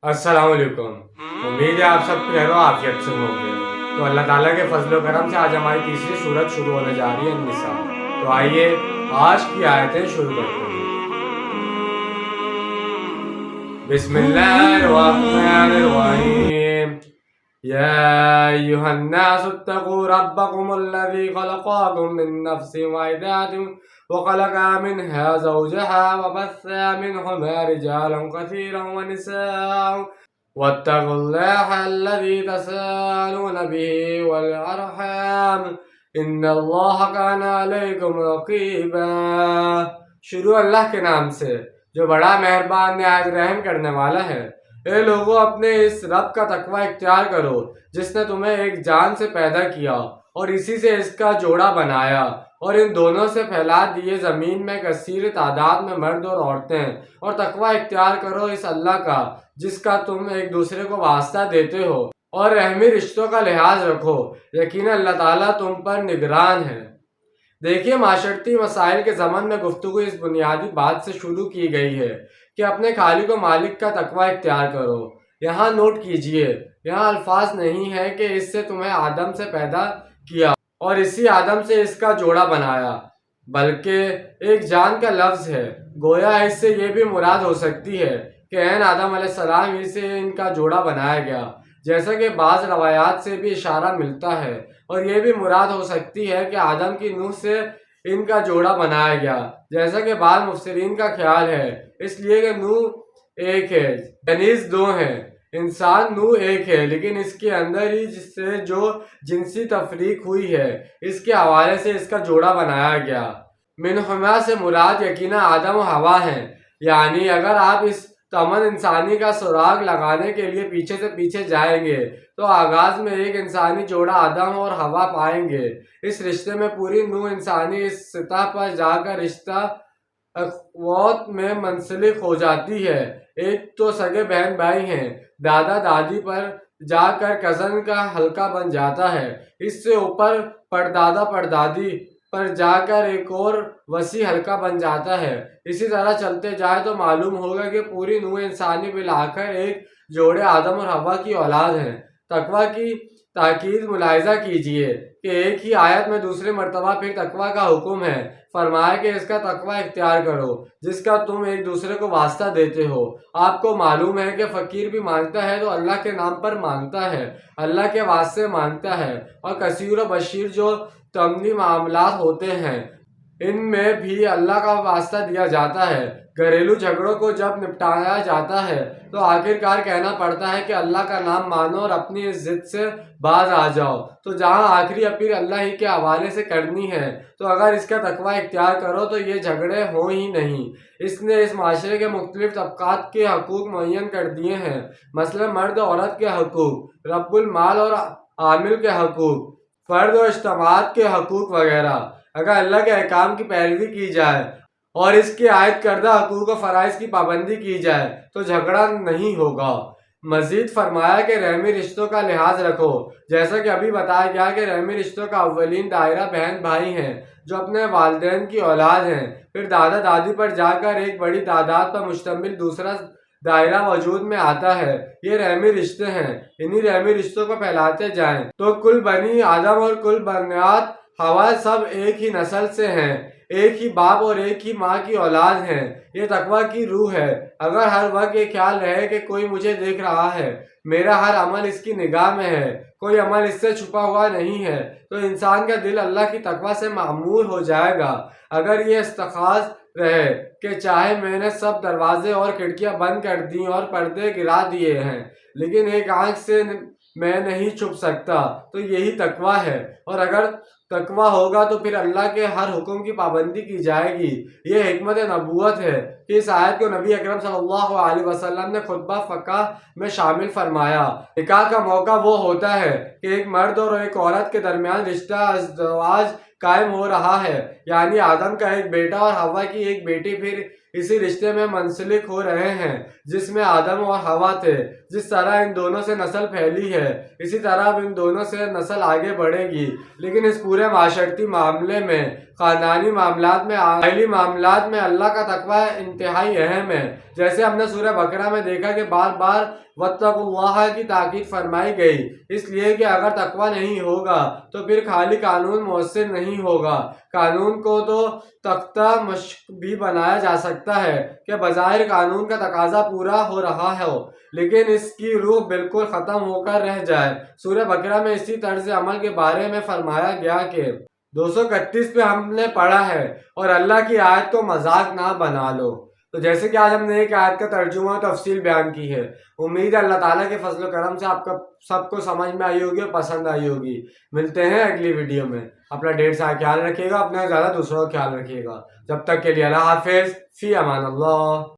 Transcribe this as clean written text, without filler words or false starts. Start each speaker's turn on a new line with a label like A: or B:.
A: अस्सलाम वालेकुम। उम्मीद है आप सब खैर आफियत से होंगे। तो अल्लाह ताला के फजल व करम से आज हमारी तीसरी सूरत शुरू होने जा रही है, निसा। तो आइए आज की आयतें शुरू करते हैं। बिस्मिल्लाहिर्रहमानिर्रहीम। या अय्युहन्नास इत्तक़ू रब्बकुमुल्लज़ी ख़लक़ाकुम मिन नफ्सिन वाहिदातिन वख़लक़ा मिन्हा ज़ौजहा वबस्सा मिनहुमा रिजालन कसीरन वनिसाअ वत्तक़ुल्लाह अल्लज़ी तसाअलून बिही वल अरहाम इन्नल्लाह कान अलैकुम रक़ीबा। शुरू अल्लाह के नाम से जो बड़ा मेहरबान निहायत रहम करने वाला है। ए लोगों, अपने इस रब का तकवा इख्तियार करो जिसने तुम्हें एक जान से पैदा किया और इसी से इसका जोड़ा बनाया और इन दोनों से फैला दिए ज़मीन में कसीर तादाद में मर्द और औरतें। और तकवा इख्तियार करो इस अल्लाह का जिसका तुम एक दूसरे को वास्ता देते हो और रहमी रिश्तों का लिहाज रखो। यकीनन अल्लाह ताला तुम पर निगरान है। देखिए, माशरती मसाइल के ज़मन में गुफ्तगू इस बुनियादी बात से शुरू की गई है कि अपने खालिक व मालिक का तकवा इख्तियार करो। यहाँ नोट कीजिए, यहाँ अल्फाज नहीं है कि इससे तुम्हें आदम से पैदा किया और इसी आदम से इसका जोड़ा बनाया, बल्कि एक जान का लफ्ज़ है। गोया इससे ये भी मुराद हो सकती है कि ऐन आदम अलैहिस्सलाम ही से इनका जोड़ा बनाया गया, जैसा कि बाज़ रवायात से भी इशारा मिलता है। और ये भी मुराद हो सकती है कि आदम की नूह से इनका जोड़ा बनाया गया, जैसा कि बाद मुफस्सिरीन का ख्याल है, इसलिए कि नूह एक है, जनीस दो हैं। इंसान नूह एक है, लेकिन इसके अंदर ही जिससे जो जिनसी तफरीक हुई है, इसके हवाले से इसका जोड़ा बनाया गया। मिनहुमा से मुराद यकीना आदम और हवा हैं। यानी अगर आप इस तमन इंसानी का सुराग लगाने के लिए पीछे से पीछे जाएंगे तो आगाज में एक इंसानी जोड़ा आदम और हवा पाएंगे। इस रिश्ते में पूरी नूह इंसानी इस सतह पर जाकर रिश्ता अखवत में मुंसलिक हो जाती है। एक तो सगे बहन भाई हैं, दादा दादी पर जाकर कज़न का हल्का बन जाता है। इससे ऊपर परदादा परदादी पर जाकर एक और वसी हल्का बन जाता है। इसी तरह चलते जाए तो मालूम होगा कि पूरी नूह इंसानी मिलाकर एक जोड़े आदम और हवा की औलाद हैं। तकवा की ताकीद मुलाहिजा कीजिए कि एक ही आयत में दूसरे मरतबा फिर तकवा का हुक्म है। फरमाया कि इसका तकवा इख्तियार करो जिसका तुम एक दूसरे को वास्ता देते हो। आपको मालूम है कि फ़कीर भी मांगता है तो अल्लाह के नाम पर मांगता है, अल्लाह के वास्ते मांगता है। और कसीर व बशीर जो तमनी मामलात होते हैं, इनमें भी अल्लाह का वास्ता दिया जाता है। घरेलू झगड़ों को जब निपटाया जाता है तो आखिरकार कहना पड़ता है कि अल्लाह का नाम मानो और अपनी इस जिद से बाज आ जाओ। तो जहाँ आखिरी अपील अल्लाह ही के हवाले से करनी है, तो अगर इसका तकवा इख्तियार करो तो ये झगड़े हों ही नहीं। इसने इस माशरे के मुख्तलिफ तबकात के हकूक मुअय्यन कर दिए हैं, मसलन मर्द औरत के हकूक, रब्बुल माल और आमिल के हकूक, फ़र्द और इज्तमात के हकूक वगैरह। अगर अल्लाह के अहकाम की पैरवी की जाए और इसके आयद करदा हकूक और फ़राइज़ की पाबंदी की जाए तो झगड़ा नहीं होगा। मज़ीद फरमाया कि रहमी रिश्तों का लिहाज रखो, जैसा कि अभी बताया गया कि रहमी रिश्तों का अव्वलीन दायरा बहन भाई हैं जो अपने वालिदैन की औलाद हैं। फिर दादा दादी पर जाकर एक बड़ी तादाद पर मुश्तमिल दूसरा दायरा वजूद में आता है। ये रहमी रिश्ते हैं। इन्हीं रहमी रिश्तों को फैलाते जाएं तो कुल बनी आदम और कुल बनियात हवा सब एक ही नस्ल से हैं, एक ही बाप और एक ही माँ की औलाद हैं। ये तकवा की रूह है। अगर हर वक्त ये ख्याल रहे कि कोई मुझे देख रहा है, मेरा हर अमल इसकी निगाह में है, कोई अमल इससे छुपा हुआ नहीं है, तो इंसान का दिल अल्लाह की तकवा से मामूर हो जाएगा। अगर ये इस्तखाज रहे कि चाहे मैंने सब दरवाजे और खिड़कियां बंद कर दी और पर्दे गिरा दिए हैं, लेकिन एक आंख से मैं नहीं छुप सकता, तो यही तकवा है। और अगर तकवा होगा तो फिर अल्लाह के हर हुक्म की पाबंदी की जाएगी। ये हिकमत नबूवत है कि इस आयत को नबी अकरम सल्लल्लाहु अलैहि वसल्लम ने खुतबा फ़क़ा में शामिल फरमाया। निकाह का मौका वो होता है कि एक मर्द और एक औरत के दरमियान रिश्ता अज़दवाज कायम हो रहा है, यानी आदम का एक बेटा और हवा की एक बेटी, फिर اسی رشتے میں منسلک ہو رہے ہیں جس میں آدم اور حوا تھے۔ جس طرح ان دونوں سے نسل پھیلی ہے اسی طرح اب ان دونوں سے نسل آگے بڑھے گی، لیکن اس پورے معاشرتی معاملے میں، خاندانی معاملات میں، عائلی معاملات میں اللہ کا تقوی انتہائی اہم ہے۔ جیسے ہم نے سورہ بقرہ میں دیکھا کہ بار بار واتقوا اللہ کی تاکید فرمائی گئی، اس لیے کہ اگر تقوی نہیں ہوگا تو پھر خالی قانون مؤثر نہیں ہوگا۔ قانون کو تو تختہ مشق بھی بنایا جا سکتا ہے کہ بظاہر قانون کا تقاضا پورا ہو رہا ہو لیکن اس کی روح بالکل ختم ہو کر رہ جائے۔ سورہ بقرہ میں اسی طرز عمل کے بارے میں فرمایا گیا کہ 231 پہ ہم نے پڑھا ہے، اور اللہ کی آیت کو مذاق نہ بنا لو۔ تو جیسے کہ آج ہم نے ایک آیت کا ترجمہ و تفصیل بیان کی ہے، امید ہے اللہ تعالیٰ کے فضل و کرم سے آپ کا سب کو سمجھ میں آئی ہوگی اور پسند آئی ہوگی۔ ملتے ہیں اگلی ویڈیو میں۔ اپنا ڈھیر سارا خیال رکھیے گا، اپنا زیادہ دوسروں کا خیال رکھیے گا۔ جب تک کے لیے اللہ حافظ، فی امان اللہ۔